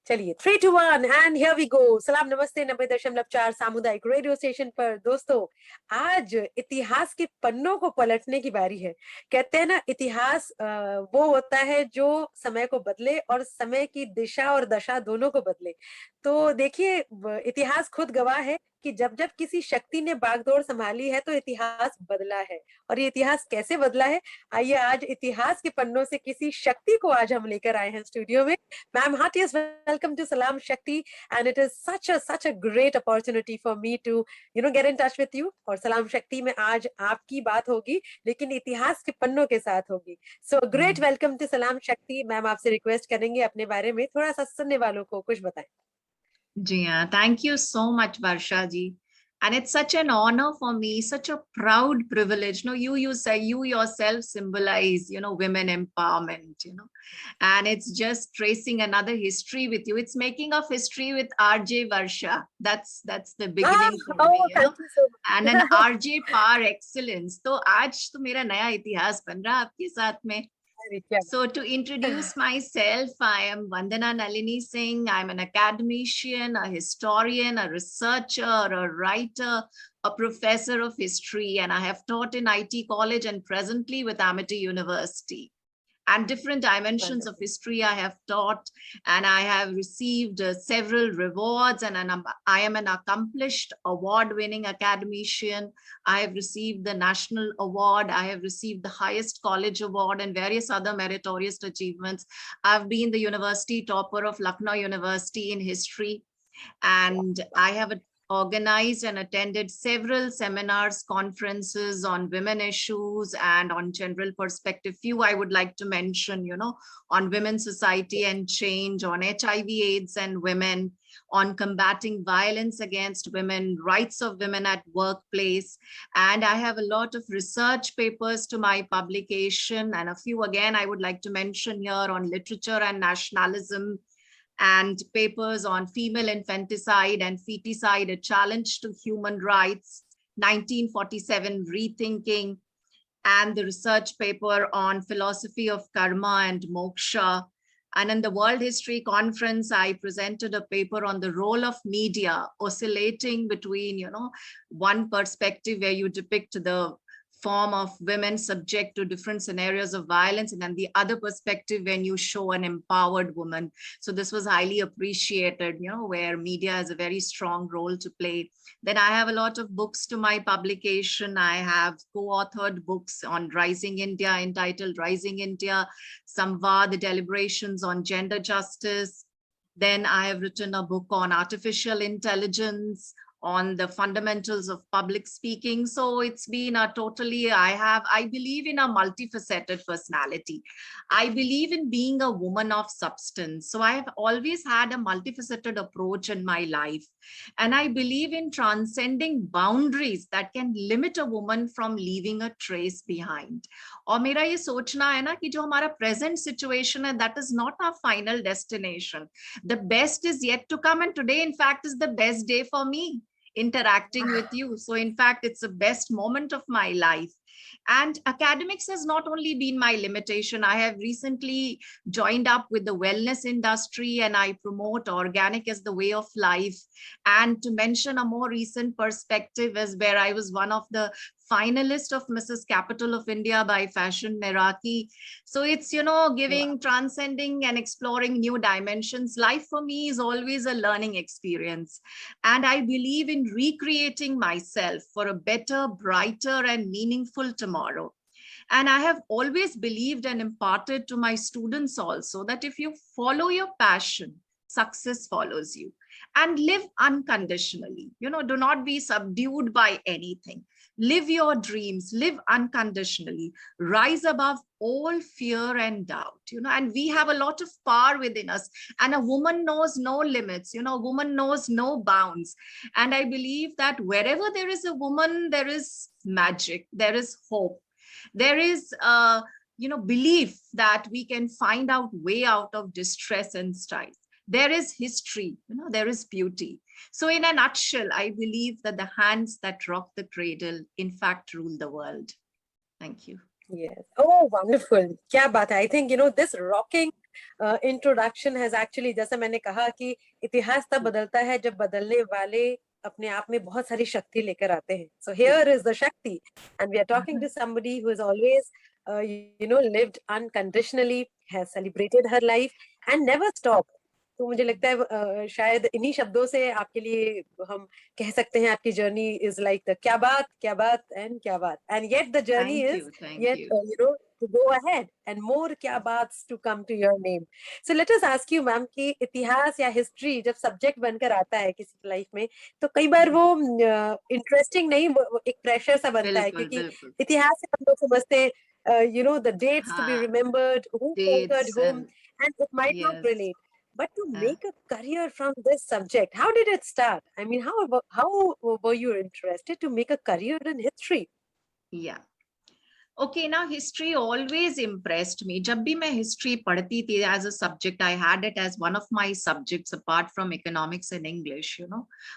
चलिए 3, 2, 1 and here we go. सलाम नमस्ते 90.4 सामुदायिक रेडियो स्टेशन पर दोस्तों, आज इतिहास के पन्नों को पलटने की बारी है। कहते हैं ना, इतिहास वो होता है जो समय को बदले और समय की दिशा और दशा दोनों को बदले। तो देखिए, इतिहास खुद गवाह है कि जब जब किसी शक्ति ने बागडोर संभाली है तो इतिहास बदला है। और ये इतिहास कैसे बदला है, आइए आज इतिहास के पन्नों से किसी शक्ति को आज हम लेकर आए हैं स्टूडियो में। Ma'am, heartiest welcome to Salam Shakti, and it is such a great opportunity for me to get in touch with you. और सलाम शक्ति में आज आपकी बात होगी, लेकिन इतिहास के पन्नों के साथ होगी। So great welcome to सलाम शक्ति। मैम आपसे रिक्वेस्ट करेंगे अपने बारे में थोड़ा सा सुनने वालों को कुछ बताएं। जी हाँ, thank you so much, Varsha ji. And it's such an honor for me, such a proud privilege. No, you say you yourself symbolize, women empowerment, and it's just tracing another history with you. It's making of history with RJ Varsha. That's the beginning for me, Thank you so much. and an RJ par excellence. तो आज तो मेरा नया इतिहास बन रहा आपके साथ में. So to introduce myself, I am Vandana Nalini Singh. I'm an academician, a historian, a researcher, a writer, a professor of history, and I have taught in IT College and presently with Amity University. And different dimensions of history I have taught, and I have received several rewards, and I am an accomplished award-winning academician. I have received the National Award, I have received the highest college award and various other meritorious achievements. I've been the university topper of Lucknow University in history, and I have organized and attended several seminars, conferences on women issues and on general perspective. Few I would like to mention, on women's society and change, on HIV/AIDS and women, on combating violence against women, rights of women at workplace. And I have a lot of research papers to my publication, and a few again I would like to mention here on literature and nationalism, and papers on female infanticide and feticide, a challenge to human rights, 1947 rethinking, and the research paper on philosophy of karma and moksha. And in the World History Conference, I presented a paper on the role of media oscillating between, one perspective where you depict the form of women subject to different scenarios of violence, and then the other perspective when you show an empowered woman. So this was highly appreciated, where media has a very strong role to play. Then I have a lot of books to my publication. I have co-authored books on Rising India, entitled Rising India, Samvad, the deliberations on gender justice. Then I have written a book on artificial intelligence, on the fundamentals of public speaking. So it's been a totally, I believe in a multifaceted personality. I believe in being a woman of substance. So I have always had a multifaceted approach in my life. And I believe in transcending boundaries that can limit a woman from leaving a trace behind. और मेरा ये सोचना है ना कि जो हमारा present situation है, that is not our final destination. The best is yet to come, and today in fact is the best day for me interacting with you. So in fact, it's the best moment of my life. And academics has not only been my limitation. I have recently joined up with the wellness industry, and I promote organic as the way of life. And to mention a more recent perspective is where I was one of the finalist of Mrs. Capital of India by Fashion Meraki. So it's, giving, transcending and exploring new dimensions. Life for me is always a learning experience. And I believe in recreating myself for a better, brighter and meaningful tomorrow. And I have always believed and imparted to my students also that if you follow your passion, success follows you. And live unconditionally. Do not be subdued by anything. Live your dreams, live unconditionally, rise above all fear and doubt, and we have a lot of power within us, and a woman knows no limits, a woman knows no bounds. And I believe that wherever there is a woman, there is magic, there is hope, there is belief that we can find out way out of distress and strife. There is history, there is beauty. So in a nutshell, I believe that the hands that rock the cradle, in fact, rule the world. Thank you. Yes. Oh, wonderful. Kya baat hai. I think, this rocking introduction has actually, जैसा मैंने कहा कि इतिहास तब बदलता है जब बदलने वाले अपने आप में बहुत सारी शक्ति लेकर आते हैं. So here is the Shakti, and we are talking to somebody who has always, lived unconditionally, has celebrated her life and never stopped. तो मुझे लगता है शायद इन्हीं शब्दों से आपके लिए हम कह सकते हैं आपकी जर्नी इज लाइक द क्या बात and yet the journey is Thank you. to go ahead and more क्या बात to come to your name. So let us ask you, ma'am, कि इतिहास या हिस्ट्री जब सब्जेक्ट बनकर आता है किसी लाइफ में, तो कई बार वो इंटरेस्टिंग नहीं, वो एक प्रेशर सा बनता है, क्योंकि इतिहास से हम लोग समझते हैं the dates to be remembered, who conquered whom, and it might not relate. But to make a career from this subject, how did it start? I mean, how were you interested to make a career in history? Yeah. Okay, now history always impressed me. जब भी मैं history पढ़ती थी as a subject, I had it as one of my subjects apart from economics and English,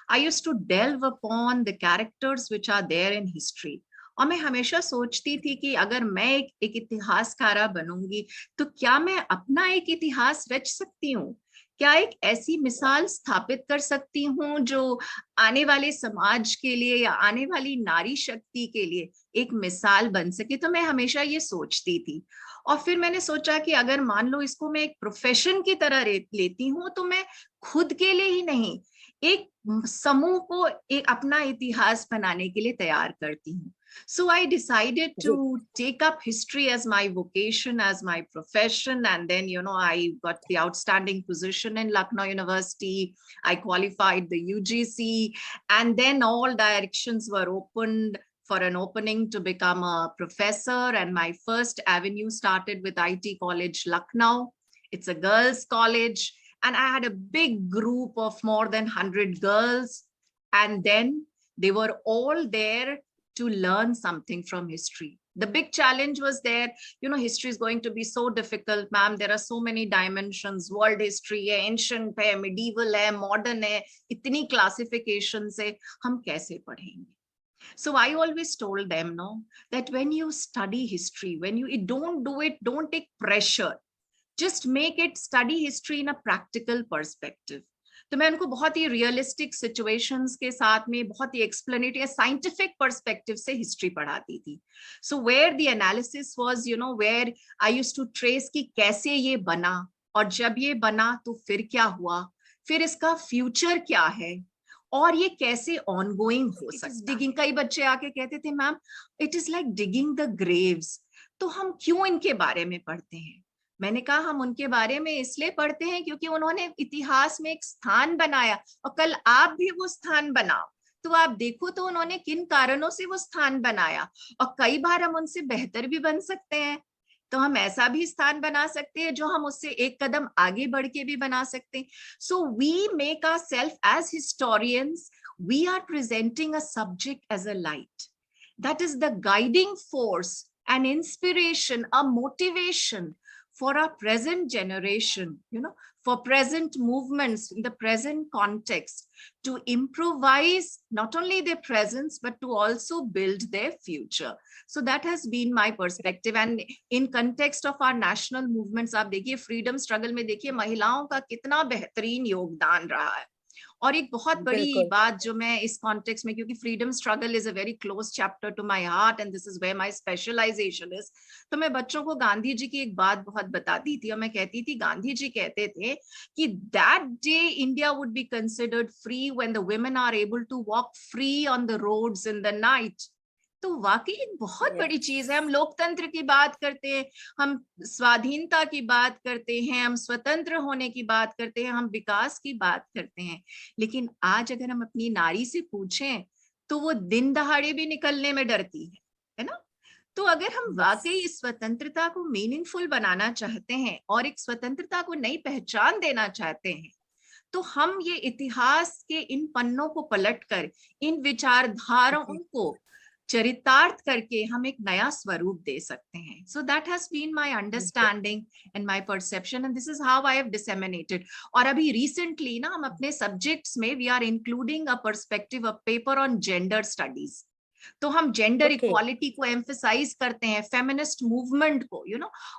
I used to delve upon the characters which are there in history. और मैं हमेशा सोचती थी कि अगर मैं एक इतिहासकारा बनूंगी तो क्या मैं अपना एक इतिहास रच सकती हूँ, क्या एक ऐसी मिसाल स्थापित कर सकती हूँ जो आने वाले समाज के लिए या आने वाली नारी शक्ति के लिए एक मिसाल बन सके. तो मैं हमेशा ये सोचती थी. और फिर मैंने सोचा कि अगर मान लो इसको मैं एक प्रोफेशन की तरह लेती हूँ तो मैं खुद के लिए ही नहीं, एक समूह को एक अपना इतिहास बनाने के लिए तैयार करती हूँ. So I decided to take up history as my vocation, as my profession. And then, I got the outstanding position in Lucknow University. I qualified the UGC, and then all directions were opened for an opening to become a professor. And my first avenue started with IT College, Lucknow. It's a girls' college. And I had a big group of more than 100 girls. And then they were all there to learn something from history. The big challenge was there, history is going to be so difficult, ma'am. There are so many dimensions, world history hai, ancient hai, medieval hai, modern hai, itni classifications hai, hum kaise padhenge? So I always told them, that when you study history, don't take pressure. Just make it, study history in a practical perspective. तो मैं उनको बहुत ही realistic situations के साथ में बहुत ही explanatory scientific perspective से हिस्ट्री पढ़ाती थी. So where the analysis was, where I used to trace कि कैसे ये बना, और जब ये बना तो फिर क्या हुआ, फिर इसका फ्यूचर क्या है, और ये कैसे ऑनगोइंग हो सकता. डिगिंग, कई बच्चे आके कहते थे, ma'am it is like digging the Graves. तो हम क्यों इनके बारे में पढ़ते हैं? मैंने कहा हम उनके बारे में इसलिए पढ़ते हैं क्योंकि उन्होंने इतिहास में एक स्थान बनाया, और कल आप भी वो स्थान बनाओ तो आप देखो तो उन्होंने किन कारणों से वो स्थान बनाया, और कई बार हम उनसे बेहतर भी बन सकते हैं. तो हम ऐसा भी स्थान बना सकते हैं जो हम उससे एक कदम आगे बढ़ के भी बना सकते हैं. So we make ourselves as historians, we are presenting a subject as a light that is the guiding force, an inspiration, a motivation for our present generation, for present movements in the present context, to improvise not only their presence but to also build their future. So that has been my perspective. And in context of our national movements, आप देखिए freedom struggle में देखिए महिलाओं का कितना बेहतरीन योगदान रहा है. और एक बहुत बड़ी बात जो मैं इस कॉन्टेक्स्ट में, क्योंकि freedom struggle is a very close chapter to my heart and this is where my specialisation is, तो मैं बच्चों को गांधी जी की एक बात बहुत बताती थी, और मैं कहती थी गांधी जी कहते थे कि that day India would be considered free when the women are able to walk free on the roads in the night. तो वाकई एक बहुत बड़ी चीज है. हम लोकतंत्र की बात करते हैं, हम स्वाधीनता की बात करते हैं, हम स्वतंत्र होने की बात करते हैं, हम विकास की बात करते हैं, लेकिन आज अगर हम अपनी नारी से पूछें तो वो दिन दहाड़े भी निकलने में डरती है ना. तो अगर हम वाकई इस स्वतंत्रता को मीनिंगफुल बनाना चाहते हैं और एक स्वतंत्रता को नई पहचान देना चाहते हैं, तो हम ये इतिहास के इन पन्नों को पलटकर इन विचारधाराओं को चरितार्थ करके हम एक नया स्वरूप दे सकते हैं. So that has been my understanding and my perception, and this is how I have disseminated. और अभी रिसेंटली ना हम अपने सब्जेक्ट्स में we are including a perspective, a paper on gender studies. तो हम जेंडर Okay. इक्वालिटी को emphasise करते हैं, फेमिनिस्ट मूवमेंट को,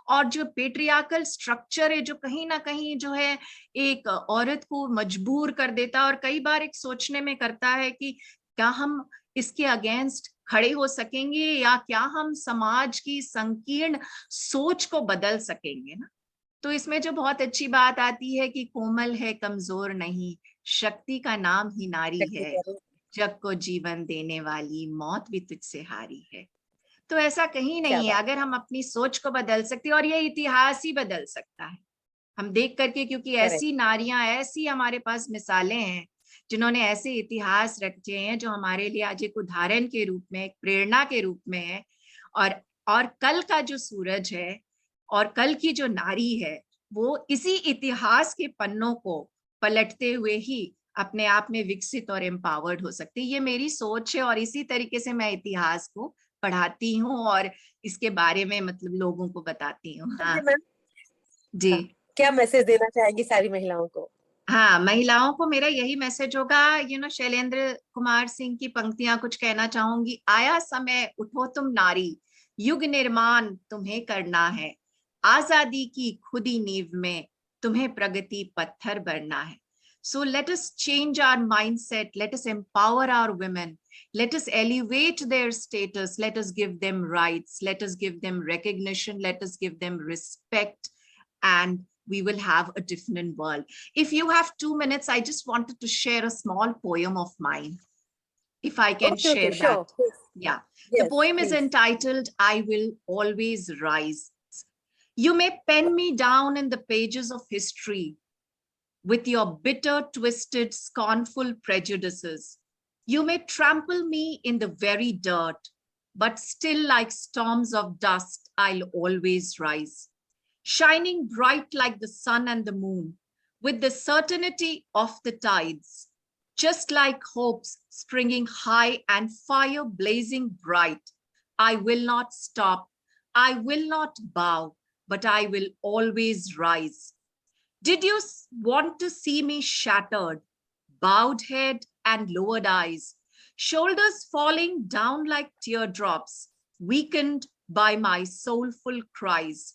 और जो पेट्रियार्कल स्ट्रक्चर है जो कहीं ना कहीं जो है एक औरत को मजबूर कर देता है और कई बार एक सोचने में करता है कि क्या हम इसके अगेंस्ट खड़े हो सकेंगे या क्या हम समाज की संकीर्ण सोच को बदल सकेंगे ना। तो इसमें जो बहुत अच्छी बात आती है कि कोमल है कमजोर नहीं, शक्ति का नाम ही नारी है, जग को जीवन देने वाली मौत भी तुझसे हारी है। तो ऐसा कहीं नहीं है, अगर हम अपनी सोच को बदल सकते हैं, और ये इतिहास ही बदल सकता है हम देख करके, क्योंकि ऐसी नारियां, ऐसी हमारे पास मिसालें हैं जिन्होंने ऐसे इतिहास रचे हैं जो हमारे लिए आज एक उदाहरण के रूप में, एक प्रेरणा के रूप में है। और कल का जो सूरज है और कल की जो नारी है वो इसी इतिहास के पन्नों को पलटते हुए ही अपने आप में विकसित और एम्पावर्ड हो सकती है। ये मेरी सोच है और इसी तरीके से मैं इतिहास को पढ़ाती हूँ और इसके बारे में मतलब लोगों को बताती हूँ। हाँ जी, क्या मैसेज देना चाहेंगी सारी महिलाओं को? हाँ, महिलाओं को मेरा यही मैसेज होगा, शैलेंद्र कुमार सिंह की पंक्तियां कुछ कहना चाहूंगी। आया समय उठो तुम नारी, युग निर्माण तुम्हें करना है, आजादी की खुदी नींव में तुम्हें प्रगति पत्थर भरना है। So let us change our mindset, let us empower our women, let us elevate their status, let us give them rights, let us give them recognition, let us give them respect, and we will have a different world. If you have 2 minutes, I just wanted to share a small poem of mine, if I can share that. Sure. Yeah. Yes, the poem please. is entitled, I Will Always Rise. You may pen me down in the pages of history with your bitter, twisted, scornful prejudices. You may trample me in the very dirt, but still like storms of dust, I'll always rise, shining bright like the sun and the moon, with the certainty of the tides, just like hopes springing high and fire blazing bright. I will not stop, I will not bow, but I will always rise. Did you want to see me shattered, bowed head and lowered eyes, shoulders falling down like teardrops, weakened by my soulful cries?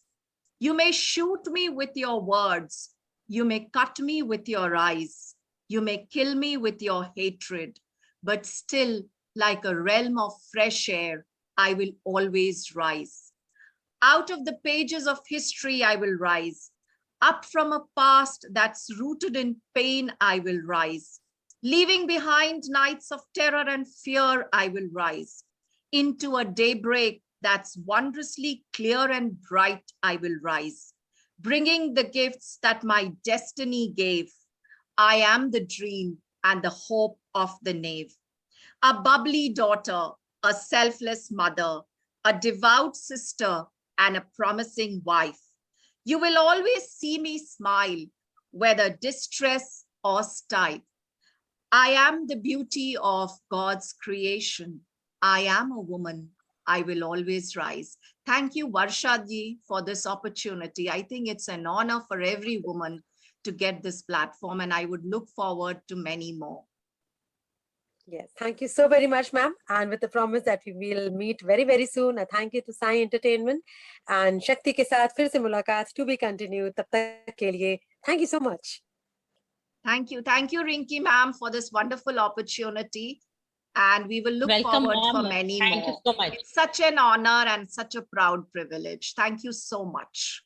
You may shoot me with your words, you may cut me with your eyes, you may kill me with your hatred, but still, like a realm of fresh air, I will always rise. Out of the pages of history, I will rise. Up from a past that's rooted in pain, I will rise. Leaving behind nights of terror and fear, I will rise. Into a daybreak that's wondrously clear and bright, I will rise. Bringing the gifts that my destiny gave. I am the dream and the hope of the knave. A bubbly daughter, a selfless mother, a devout sister, and a promising wife. You will always see me smile, whether distress or strife. I am the beauty of God's creation. I am a woman. I will always rise. Thank you, Varsha ji, for this opportunity. I think it's an honor for every woman to get this platform, and I would look forward to many more. Yes, thank you so very much, ma'am. And with the promise that we will meet very, very soon. A thank you to Sai Entertainment and Shakti के साथ फिर से मुलाकात to be continued. तब तक के लिए thank you so much. Thank you, Rinki ma'am, for this wonderful opportunity, and we will look forward for many more. Thank you so much. It's such an honor and such a proud privilege. Thank you so much.